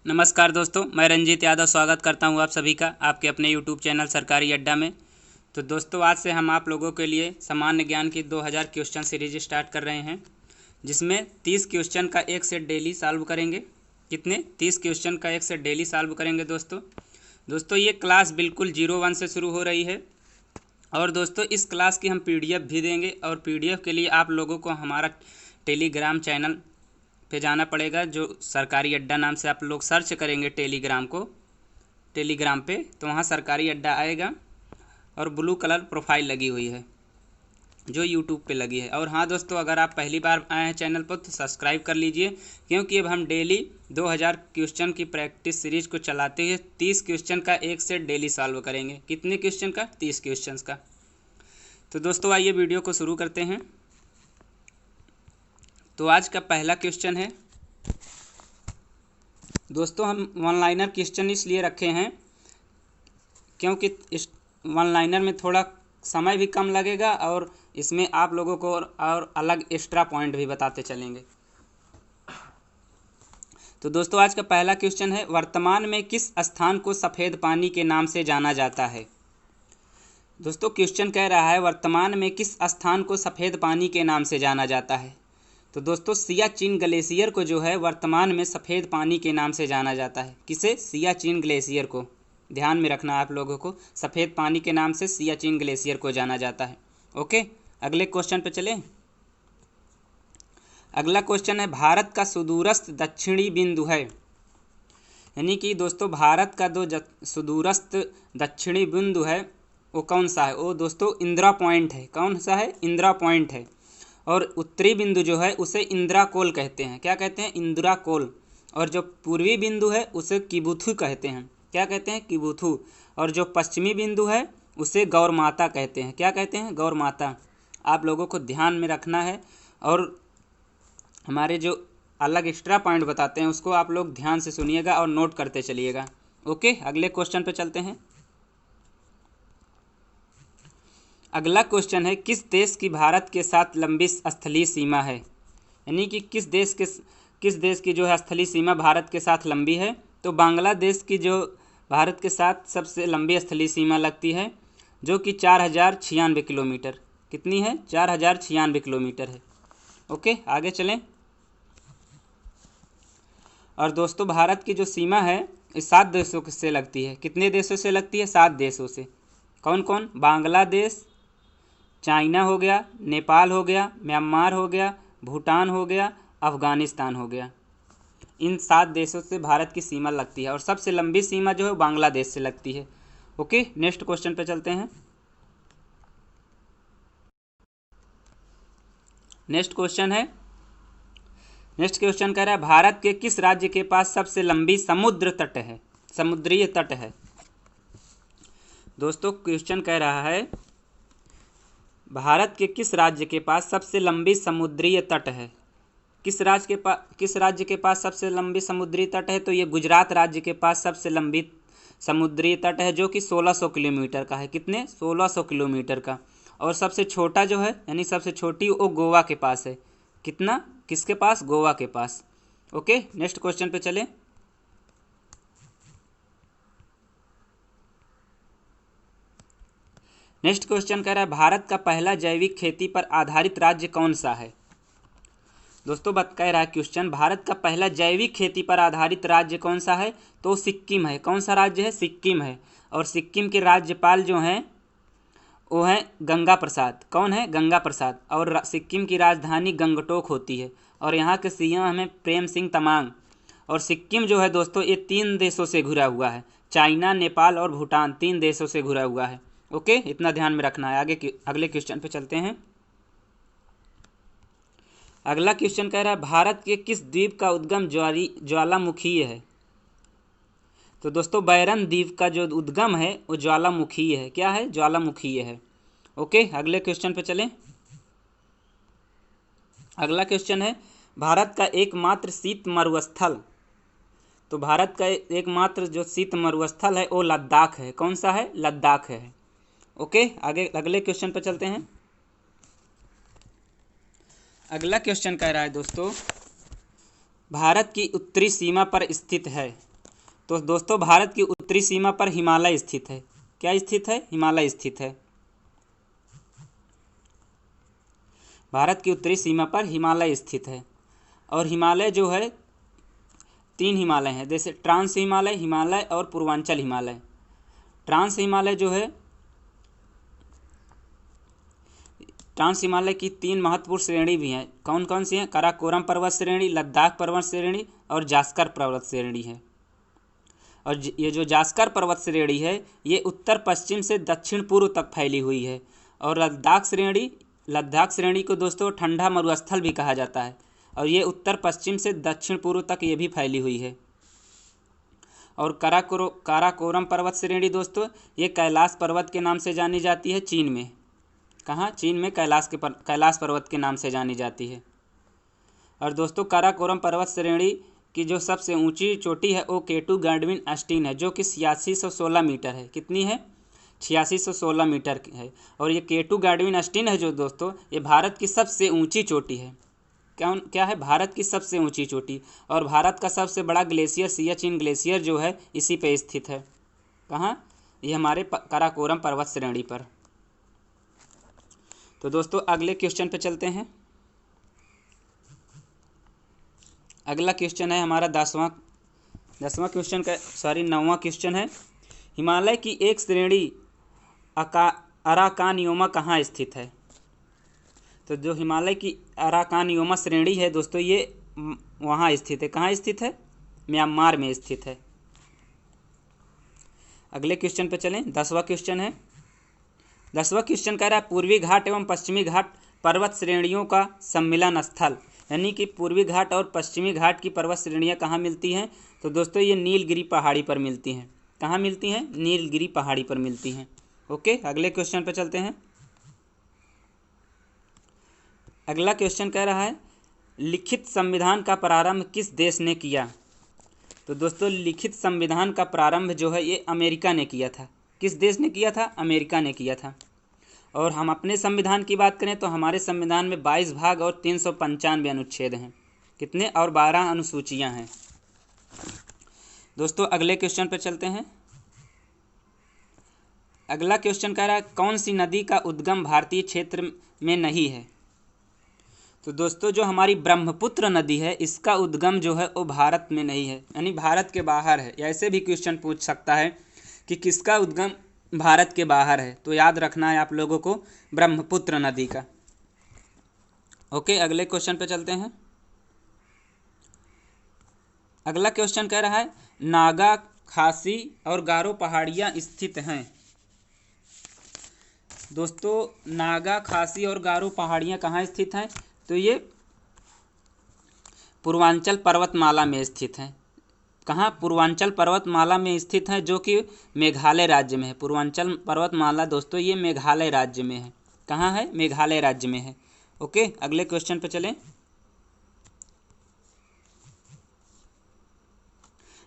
नमस्कार दोस्तों, मैं रंजीत यादव स्वागत करता हूं आप सभी का आपके अपने यूट्यूब चैनल सरकारी अड्डा में। तो दोस्तों, आज से हम आप लोगों के लिए सामान्य ज्ञान की 2000 क्वेश्चन सीरीज स्टार्ट कर रहे हैं, जिसमें 30 क्वेश्चन का एक सेट डेली सॉल्व करेंगे। कितने? 30 क्वेश्चन का एक सेट डेली सॉल्व करेंगे दोस्तों ये क्लास बिल्कुल 01 से शुरू हो रही है। और दोस्तों, इस क्लास की हम PDF भी देंगे, और PDF के लिए आप लोगों को हमारा टेलीग्राम चैनल पे जाना पड़ेगा, जो सरकारी अड्डा नाम से आप लोग सर्च करेंगे टेलीग्राम पे, तो वहाँ सरकारी अड्डा आएगा और ब्लू कलर प्रोफाइल लगी हुई है जो यूट्यूब पे लगी है। और हाँ दोस्तों, अगर आप पहली बार आए हैं चैनल पर तो सब्सक्राइब कर लीजिए, क्योंकि अब हम डेली 2000 क्वेश्चन की प्रैक्टिस सीरीज को चलाते हुए 30 क्वेश्चन का एक सेट डेली सॉल्व करेंगे। कितने क्वेश्चन का? 30 क्वेश्चन का। तो दोस्तों, आइए वीडियो को शुरू करते हैं। तो आज का पहला क्वेश्चन है दोस्तों, हम वन लाइनर क्वेश्चन इसलिए रखे हैं क्योंकि इस वन लाइनर में थोड़ा समय भी कम लगेगा, और इसमें आप लोगों को और अलग एक्स्ट्रा पॉइंट भी बताते चलेंगे। तो दोस्तों, आज का पहला क्वेश्चन है, वर्तमान में किस स्थान को सफ़ेद पानी के नाम से जाना जाता है? दोस्तों, क्वेश्चन कह रहा है वर्तमान में किस स्थान को सफ़ेद पानी के नाम से जाना जाता है। तो दोस्तों, सियाचिन ग्लेशियर को जो है वर्तमान में सफ़ेद पानी के नाम से जाना जाता है। किसे? सियाचिन ग्लेशियर को। ध्यान में रखना आप लोगों को, सफ़ेद पानी के नाम से सियाचिन ग्लेशियर को जाना जाता है। ओके, अगले क्वेश्चन पे चलें। अगला क्वेश्चन है, भारत का सुदूरस्थ दक्षिणी बिंदु है, यानी कि दोस्तों भारत का जो सुदूरस्थ दक्षिणी बिंदु है वो कौन सा है? वो दोस्तों इंदिरा पॉइंट है। कौन सा है? इंदिरा पॉइंट है। और उत्तरी बिंदु जो है उसे इंदिरा कोल कहते हैं। क्या कहते हैं? इंदिरा कोल। और जो पूर्वी बिंदु है उसे किबुथु कहते हैं। क्या कहते हैं? किबुथु। और जो पश्चिमी बिंदु है उसे गौर माता कहते हैं। क्या कहते हैं? गौर माता। आप लोगों को ध्यान में रखना है, और हमारे जो अलग एक्स्ट्रा पॉइंट बताते हैं उसको आप लोग ध्यान से सुनिएगा और नोट करते चलिएगा। ओके, अगले क्वेश्चन पे चलते हैं। अगला क्वेश्चन है, किस देश की भारत के साथ लंबी स्थलीय सीमा है? यानी कि किस देश की जो है स्थलीय सीमा भारत के साथ लंबी है? तो बांग्लादेश की जो भारत के साथ सबसे लंबी स्थलीय सीमा लगती है, जो कि 4096 किलोमीटर। कितनी है? 4096 किलोमीटर है। ओके, आगे चलें। और दोस्तों, भारत की जो सीमा है इस 7 देशों से लगती है। कितने देशों से लगती है? 7 देशों से। कौन कौन? बांग्लादेश, चाइना हो गया, नेपाल हो गया, म्यांमार हो गया, भूटान हो गया, अफ़गानिस्तान हो गया। इन 7 देशों से भारत की सीमा लगती है, और सबसे लंबी सीमा जो है बांग्लादेश से लगती है। ओके, नेक्स्ट क्वेश्चन पे चलते हैं। नेक्स्ट क्वेश्चन कह रहा है, भारत के किस राज्य के पास सबसे लंबी समुद्रीय तट है? दोस्तों, क्वेश्चन कह रहा है भारत के किस राज्य के पास सबसे लंबी समुद्रीय तट है? किस राज्य के पास सबसे लंबी समुद्री तट है? तो ये गुजरात राज्य के पास सबसे लंबी समुद्री तट है, जो कि 1600 किलोमीटर का है। कितने? 1600 किलोमीटर का। और सबसे छोटा जो है, यानी सबसे छोटी, वो गोवा के पास है। कितना? किसके पास? गोवा के पास। ओके, नेक्स्ट क्वेश्चन पे चलें। नेक्स्ट क्वेश्चन कह रहा है, भारत का पहला जैविक खेती पर आधारित राज्य कौन सा है? दोस्तों, कह रहा है क्वेश्चन, भारत का पहला जैविक खेती पर आधारित राज्य कौन सा है? तो सिक्किम है। कौन सा राज्य है? सिक्किम है। और सिक्किम के राज्यपाल जो हैं वो हैं गंगा प्रसाद। कौन है? गंगा प्रसाद। और सिक्किम की राजधानी गंगटोक होती है, और यहाँ के CM हैं प्रेम सिंह तमांग। और सिक्किम जो है दोस्तों, ये 3 देशों से घिरा हुआ है, चाइना, नेपाल और भूटान, 3 देशों से घिरा हुआ है। ओके, इतना ध्यान में रखना है। अगले क्वेश्चन पे चलते हैं। अगला क्वेश्चन कह रहा है, भारत के किस द्वीप का उद्गम ज्वालामुखीय है? तो दोस्तों, बैरन द्वीप का जो उद्गम है वो ज्वालामुखीय है। क्या है? ज्वालामुखीय है। ओके, अगले क्वेश्चन पे चलें। अगला क्वेश्चन है, भारत का एकमात्र शीत मरुस्थल। तो भारत का एकमात्र जो शीत मरुस्थल है वो लद्दाख है। कौन सा है? लद्दाख है। ओके, अगले क्वेश्चन पर चलते हैं। अगला क्वेश्चन कह रहा है दोस्तों, भारत की उत्तरी सीमा पर स्थित है। तो दोस्तों भारत की उत्तरी सीमा पर हिमालय स्थित है। क्या स्थित है? हिमालय स्थित है। भारत की उत्तरी सीमा पर हिमालय स्थित है। और हिमालय जो है 3 हिमालय हैं, जैसे ट्रांस हिमालय, हिमालय और पूर्वांचल हिमालय। ट्रांस हिमालय जो है, ट्रांस हिमालय की 3 महत्वपूर्ण श्रेणी भी हैं। कौन कौन सी हैं? काराकोरम पर्वत श्रेणी, लद्दाख पर्वत श्रेणी और जास्कर पर्वत श्रेणी है। और ये जो जास्कर पर्वत श्रेणी है ये उत्तर पश्चिम से दक्षिण पूर्व तक फैली हुई है। और लद्दाख श्रेणी को दोस्तों ठंडा मरुस्थल भी कहा जाता है, और ये उत्तर पश्चिम से दक्षिण पूर्व तक ये भी फैली हुई है। और काराकोरम पर्वत श्रेणी दोस्तों ये कैलाश पर्वत के नाम से जानी जाती है चीन में। कहाँ? चीन में कैलाश पर्वत के नाम से जानी जाती है। और दोस्तों काराकोरम पर्वत श्रेणी की जो सबसे ऊंची चोटी है वो केटू गाडविन अस्टीन है, जो कि 8616 मीटर है। कितनी है? 8616 मीटर है। और ये केटू गाडविन अस्टीन है जो दोस्तों ये भारत की सबसे ऊंची चोटी है। क्या है? भारत की सबसे ऊंची चोटी। और भारत का सबसे बड़ा ग्लेशियर सियाचिन ग्लेशियर जो है इसी पे स्थित है। कहाँ? ये हमारे काराकोरम पर्वत श्रेणी पर। तो दोस्तों अगले क्वेश्चन पे चलते हैं। अगला क्वेश्चन है हमारा 9वां क्वेश्चन है। हिमालय की एक श्रेणी अराकानियोमा कहाँ स्थित है? तो जो हिमालय की अराकानियोमा श्रेणी है दोस्तों ये वहाँ स्थित है। कहाँ स्थित है? म्यांमार में स्थित है। अगले क्वेश्चन पे चलें। 10वां क्वेश्चन है। 10वां क्वेश्चन कह रहा है पूर्वी घाट एवं पश्चिमी घाट पर्वत श्रेणियों का सम्मिलन स्थल, यानी कि पूर्वी घाट और पश्चिमी घाट की पर्वत श्रेणियाँ कहाँ मिलती हैं? तो दोस्तों ये नीलगिरी पहाड़ी पर मिलती हैं। कहाँ मिलती हैं? नीलगिरी पहाड़ी पर मिलती हैं। ओके, अगले क्वेश्चन पर चलते हैं। अगला क्वेश्चन कह रहा है लिखित संविधान का प्रारंभ किस देश ने किया? तो दोस्तों लिखित संविधान का प्रारंभ जो है ये अमेरिका ने किया था। किस देश ने किया था? अमेरिका ने किया था। और हम अपने संविधान की बात करें तो हमारे संविधान में 22 भाग और 395 अनुच्छेद हैं। कितने? और 12 अनुसूचियां हैं। दोस्तों अगले क्वेश्चन पर चलते हैं। अगला क्वेश्चन कह रहा है कौन सी नदी का उद्गम भारतीय क्षेत्र में नहीं है? तो दोस्तों जो हमारी ब्रह्मपुत्र नदी है इसका उद्गम जो है वो भारत में नहीं है, यानी भारत के बाहर है। ऐसे भी क्वेश्चन पूछ सकता है कि किसका उद्गम भारत के बाहर है, तो याद रखना है आप लोगों को ब्रह्मपुत्र नदी का। ओके, अगले क्वेश्चन पे चलते हैं। अगला क्वेश्चन कह रहा है नागा, खासी और गारो पहाड़ियाँ स्थित हैं। दोस्तों नागा, खासी और गारो पहाड़ियाँ कहाँ स्थित हैं? तो ये पूर्वांचल पर्वतमाला में स्थित हैं। कहाँ? पूर्वांचल पर्वतमाला में स्थित है, जो कि मेघालय राज्य में है। पूर्वांचल पर्वतमाला दोस्तों ये मेघालय राज्य में है। कहाँ है? मेघालय राज्य में है। ओके, अगले क्वेश्चन पे चलें।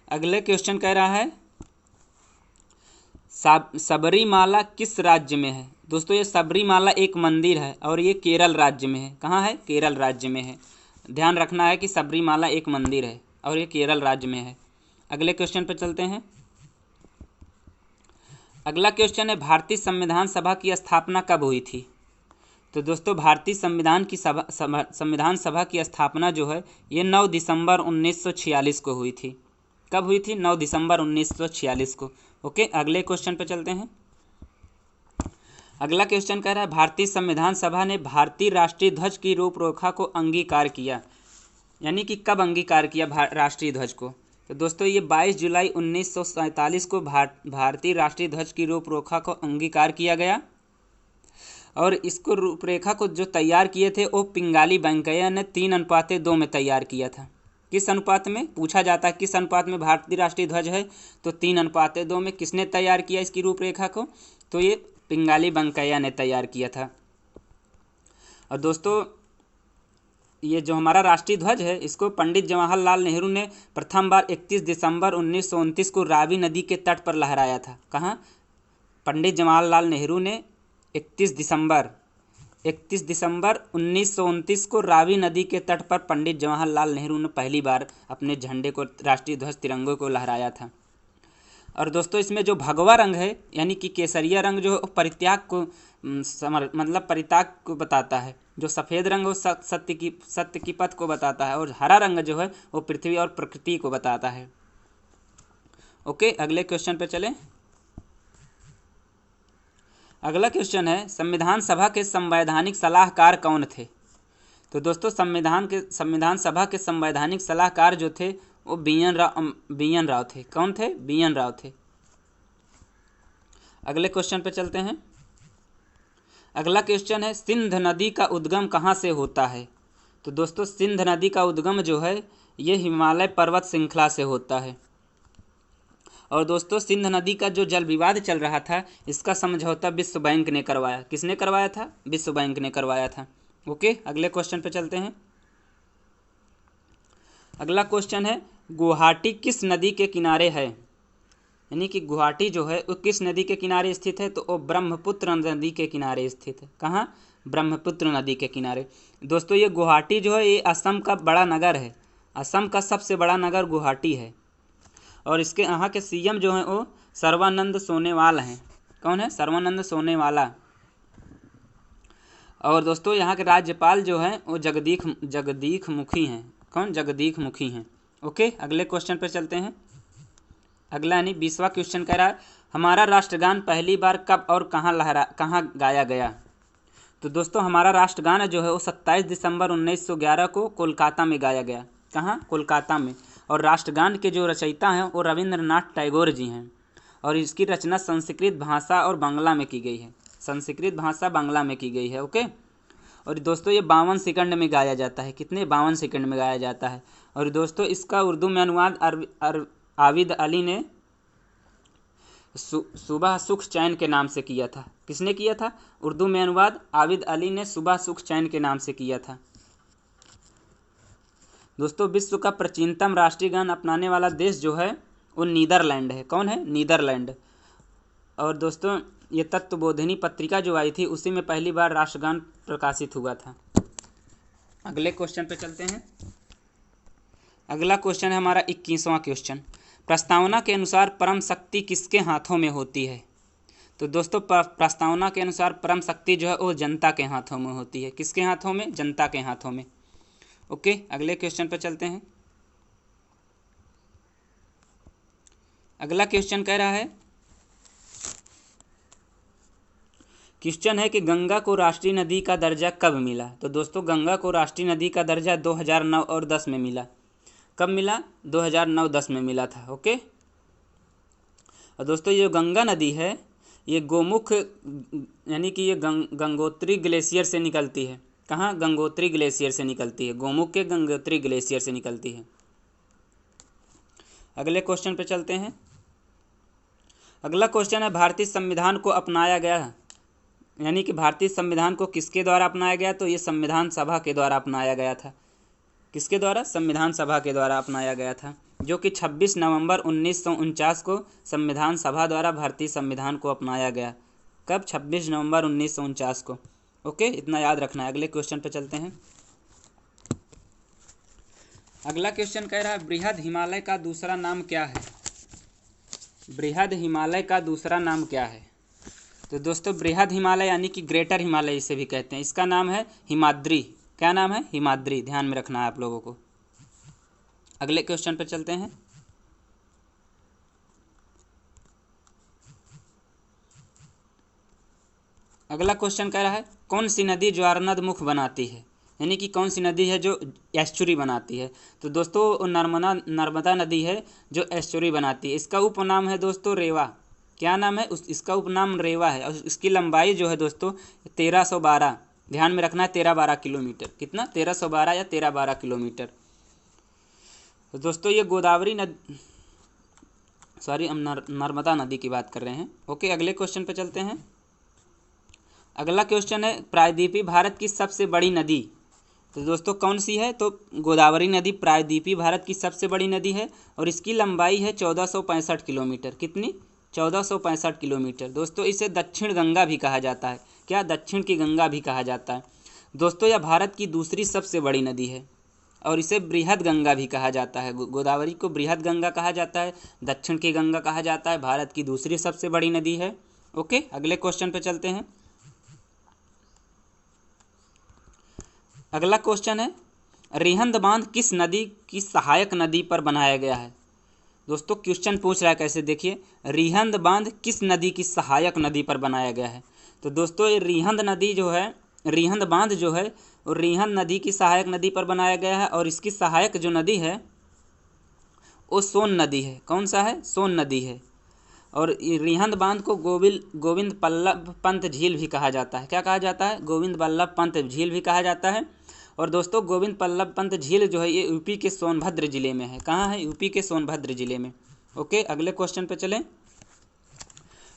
अगले क्वेश्चन कह रहा है सबरीमाला किस राज्य में है? दोस्तों ये सबरीमाला एक मंदिर है और ये केरल राज्य में है। कहाँ है? केरल राज्य में है। ध्यान रखना है कि सबरीमाला एक मंदिर है और ये केरल राज्य में है। अगले क्वेश्चन पर चलते हैं। अगला क्वेश्चन है भारतीय संविधान सभा की स्थापना कब हुई थी? तो दोस्तों भारतीय संविधान सभा की स्थापना जो है ये 9 दिसंबर 1946 को हुई थी। कब हुई थी? 9 दिसंबर 1946 को। ओके, अगले क्वेश्चन पर चलते हैं। अगला क्वेश्चन कह रहा है भारतीय संविधान सभा ने भारतीय राष्ट्रीय ध्वज की रूपरेखा को अंगीकार किया, यानी कि कब अंगीकार किया राष्ट्रीय ध्वज को? तो दोस्तों ये 22 जुलाई 1947 को भारतीय राष्ट्रीय ध्वज की रूपरेखा को अंगीकार किया गया। और इसको रूपरेखा को जो तैयार किए थे वो पिंगाली वेंकैया ने 3:2 में तैयार किया था। किस अनुपात में? पूछा जाता है किस अनुपात में भारतीय राष्ट्रीय ध्वज है, तो 3:2 में। किसने तैयार किया इसकी रूपरेखा को? तो ये पिंगाली वेंकैया ने तैयार किया था। और दोस्तों ये जो हमारा राष्ट्रीय ध्वज है इसको पंडित जवाहरलाल नेहरू ने प्रथम बार 31 दिसंबर 1929 को रावी नदी के तट पर लहराया था। कहाँ? पंडित जवाहरलाल नेहरू ने 31 दिसंबर 1929 को रावी नदी के तट पर पंडित जवाहरलाल नेहरू ने पहली बार अपने झंडे को, राष्ट्रीय ध्वज तिरंगे को लहराया था। और दोस्तों इसमें जो भगवा रंग है यानी कि केसरिया रंग जो है परित्याग को मतलब परित्याग को बताता है। जो सफ़ेद रंग वो सत्य की पथ को बताता है, और हरा रंग जो है वो पृथ्वी और प्रकृति को बताता है। ओके, अगले क्वेश्चन पे चलें। अगला क्वेश्चन है संविधान सभा के संवैधानिक सलाहकार कौन थे? तो दोस्तों संविधान सभा के संवैधानिक सलाहकार जो थे वो बी एन राव थे। कौन थे? बी एन राव थे। अगले क्वेश्चन पे चलते हैं। अगला क्वेश्चन है सिंध नदी का उद्गम कहाँ से होता है? तो दोस्तों सिंध नदी का उद्गम जो है ये हिमालय पर्वत श्रृंखला से होता है। और दोस्तों सिंध नदी का जो जल विवाद चल रहा था इसका समझौता विश्व बैंक ने करवाया। किसने करवाया था? विश्व बैंक ने करवाया था। ओके, अगले क्वेश्चन पे चलते हैं। अगला क्वेश्चन है गुवाहाटी किस नदी के किनारे है? यानी कि गुवाहाटी जो है वो किस नदी के किनारे स्थित है? तो वो ब्रह्मपुत्र नदी के किनारे स्थित है। कहाँ? ब्रह्मपुत्र नदी के किनारे। दोस्तों ये गुवाहाटी जो है ये असम का बड़ा नगर है। असम का सबसे बड़ा नगर गुवाहाटी है। और इसके यहाँ के सीएम जो हैं वो सर्बानंद सोनोवाल हैं। कौन है? सर्बानंद सोनोवाला। और दोस्तों यहाँ के राज्यपाल जो हैं वो जगदीश मुखी हैं। कौन? जगदीश मुखी हैं। ओके, अगले क्वेश्चन पर चलते हैं। अगला यानी 20वां क्वेश्चन कह रहा है हमारा राष्ट्रगान पहली बार कब और कहाँ गाया गया? तो दोस्तों हमारा राष्ट्रगान जो है वो 27 दिसंबर 1911 को कोलकाता में गाया गया। कहाँ? कोलकाता में। और राष्ट्रगान के जो रचयिता हैं वो रविंद्रनाथ टैगोर जी हैं। और इसकी रचना संस्कृत भाषा और बांग्ला में की गई है। संस्कृत भाषा बांग्ला में की गई है। ओके, और दोस्तों ये 52 सेकंड में गाया जाता है। कितने? 52 सेकंड में गाया जाता है। और दोस्तों इसका उर्दू में अनुवाद आबिद अली ने सुबह सुख चैन के नाम से किया था। किसने किया था? उर्दू में अनुवाद आबिद अली ने सुबह सुख चैन के नाम से किया था। दोस्तों विश्व का प्राचीनतम राष्ट्रीय गान अपनाने वाला देश जो है वो नीदरलैंड है। कौन है? नीदरलैंड। और दोस्तों ये तत्वबोधिनी पत्रिका जो आई थी उसी में पहली बार राष्ट्रगान प्रकाशित हुआ था। अगले क्वेश्चन पे चलते हैं। अगला क्वेश्चन है हमारा 21वां क्वेश्चन। प्रस्तावना के अनुसार परम शक्ति किसके हाथों में होती है? तो दोस्तों प्रस्तावना के अनुसार परम शक्ति जो है वो जनता के हाथों में होती है। किसके हाथों में? जनता के हाथों में। ओके, अगले क्वेश्चन पर चलते हैं। अगला क्वेश्चन कह रहा है क्वेश्चन है कि गंगा को राष्ट्रीय नदी का दर्जा कब मिला? तो दोस्तों गंगा को राष्ट्रीय नदी का दर्जा 2009 और 10 में मिला। कब मिला? 2009-10 में मिला था। ओके, और दोस्तों ये गंगा नदी है ये गोमुख यानी कि ये गंगोत्री ग्लेशियर से निकलती है। कहाँ? गंगोत्री ग्लेशियर से निकलती है। गोमुख के गंगोत्री ग्लेशियर से निकलती है। अगले क्वेश्चन पे चलते हैं। अगला क्वेश्चन है भारतीय संविधान को अपनाया गया यानी कि भारतीय संविधान को किसके द्वारा अपनाया गया? तो ये संविधान सभा के द्वारा अपनाया गया था। किसके द्वारा? संविधान सभा के द्वारा अपनाया गया था, जो कि 26 नवंबर 1949 को संविधान सभा द्वारा भारतीय संविधान को अपनाया गया। कब? 26 नवंबर 1949 को। ओके, इतना याद रखना है। अगले क्वेश्चन पे चलते हैं। अगला क्वेश्चन कह रहा है बृहद हिमालय का दूसरा नाम क्या है? बृहद हिमालय का दूसरा नाम क्या है? तो दोस्तों बृहद हिमालय यानी कि ग्रेटर हिमालय इसे भी कहते हैं। इसका नाम है हिमाद्री। क्या नाम है? हिमाद्री। ध्यान में रखना है आप लोगों को। अगले क्वेश्चन पर चलते हैं। अगला क्वेश्चन कह रहा है कौन सी नदी ज्वारनद मुख बनाती है? यानी कि कौन सी नदी है जो एस्चुरी बनाती है? तो दोस्तों नर्मदा नदी है जो एस्चुरी बनाती है। इसका उपनाम है दोस्तों रेवा। क्या नाम है? इसका उपनाम रेवा है। और इसकी लंबाई जो है दोस्तों 1312। ध्यान में रखना है 13-12 किलोमीटर। कितना? 1312 या 13-12 किलोमीटर। तो दोस्तों ये गोदावरी नदी हम नर्मदा नदी की बात कर रहे हैं। ओके, अगले क्वेश्चन पे चलते हैं। अगला क्वेश्चन है प्रायद्वीपीय भारत की सबसे बड़ी नदी। तो दोस्तों कौन सी है? तो गोदावरी नदी प्रायद्वीपीय भारत की सबसे बड़ी नदी है और इसकी लंबाई है 1465 किलोमीटर। कितनी? 1465 किलोमीटर। दोस्तों इसे दक्षिण गंगा भी कहा जाता है। क्या? दक्षिण की गंगा भी कहा जाता है। दोस्तों यह भारत की दूसरी सबसे बड़ी नदी है। और इसे बृहद गंगा भी कहा जाता है। गोदावरी को बृहद गंगा कहा जाता है, दक्षिण की गंगा कहा जाता है, भारत की दूसरी सबसे बड़ी नदी है। ओके, अगले क्वेश्चन पे चलते हैं। अगला क्वेश्चन है, रिहंद बांध किस नदी की सहायक नदी पर बनाया गया है? दोस्तों क्वेश्चन पूछ रहा है कैसे, देखिए, रिहंद बांध किस नदी की सहायक नदी पर बनाया गया है? तो दोस्तों ये रिहंद नदी जो है, रिहंद बांध जो है वो रिहंद नदी की सहायक नदी पर बनाया गया है, और इसकी सहायक जो नदी है वो सोन नदी है। कौन सा है? सोन नदी है। और रिहंद बांध को गोविंद बल्लभ पंत झील भी कहा जाता है। क्या कहा जाता है? गोविंद बल्लभ पंत झील भी कहा जाता है। और दोस्तों गोविंद बल्लभ पंत झील जो है ये यूपी के सोनभद्र जिले में है। कहाँ है? यूपी के सोनभद्र जिले में। ओके, अगले क्वेश्चन पे चलें।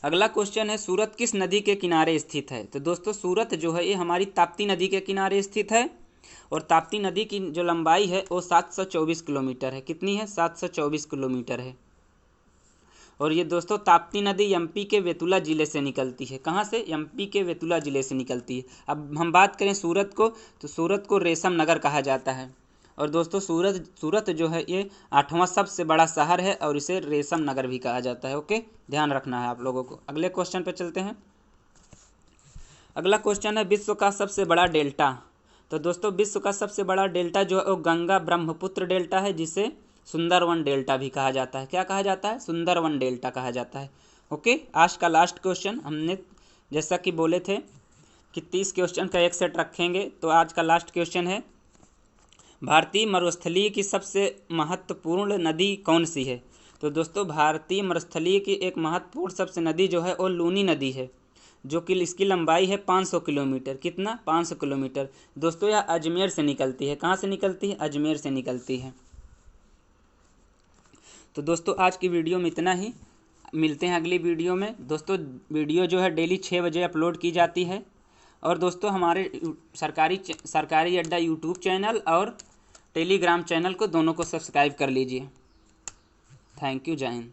अगला क्वेश्चन है, सूरत किस नदी के किनारे स्थित है? तो दोस्तों सूरत जो है ये हमारी ताप्ती नदी के किनारे स्थित है, और ताप्ती नदी की जो लंबाई है वो 724 किलोमीटर है। कितनी है? 724 किलोमीटर है। और ये दोस्तों ताप्ती नदी एमपी के बेतुला ज़िले से निकलती है। कहाँ से? एमपी के बेतुला ज़िले से निकलती है। अब हम बात करें सूरत को, तो सूरत को रेशम नगर कहा जाता है। और दोस्तों सूरत जो है ये 8वां सबसे बड़ा शहर है, और इसे रेशम नगर भी कहा जाता है। ओके, ध्यान रखना है आप लोगों को। अगले क्वेश्चन पे चलते हैं। अगला क्वेश्चन है, विश्व का सबसे बड़ा डेल्टा। तो दोस्तों विश्व का सबसे बड़ा डेल्टा जो है वो गंगा ब्रह्मपुत्र डेल्टा है, जिसे सुंदरवन डेल्टा भी कहा जाता है। क्या कहा जाता है? सुंदरवन डेल्टा कहा जाता है। ओके, आज का लास्ट क्वेश्चन, हमने जैसा कि बोले थे कि 30 क्वेश्चन का एक सेट रखेंगे, तो आज का लास्ट क्वेश्चन है, भारतीय मरुस्थलीय की सबसे महत्वपूर्ण नदी कौन सी है? तो दोस्तों भारतीय मरुस्थलीय की एक महत्वपूर्ण सबसे नदी जो है वो लूनी नदी है, जो कि इसकी लंबाई है 500 किलोमीटर। कितना? 500 किलोमीटर। दोस्तों यह अजमेर से निकलती है। कहाँ से निकलती है? अजमेर से निकलती है। तो दोस्तों आज की वीडियो में इतना ही, मिलते हैं अगली वीडियो में। दोस्तों वीडियो जो है डेली 6 बजे अपलोड की जाती है। और दोस्तों हमारे सरकारी अड्डा यूट्यूब चैनल और टेलीग्राम चैनल को दोनों को सब्सक्राइब कर लीजिए। थैंक यू, जय हिंद।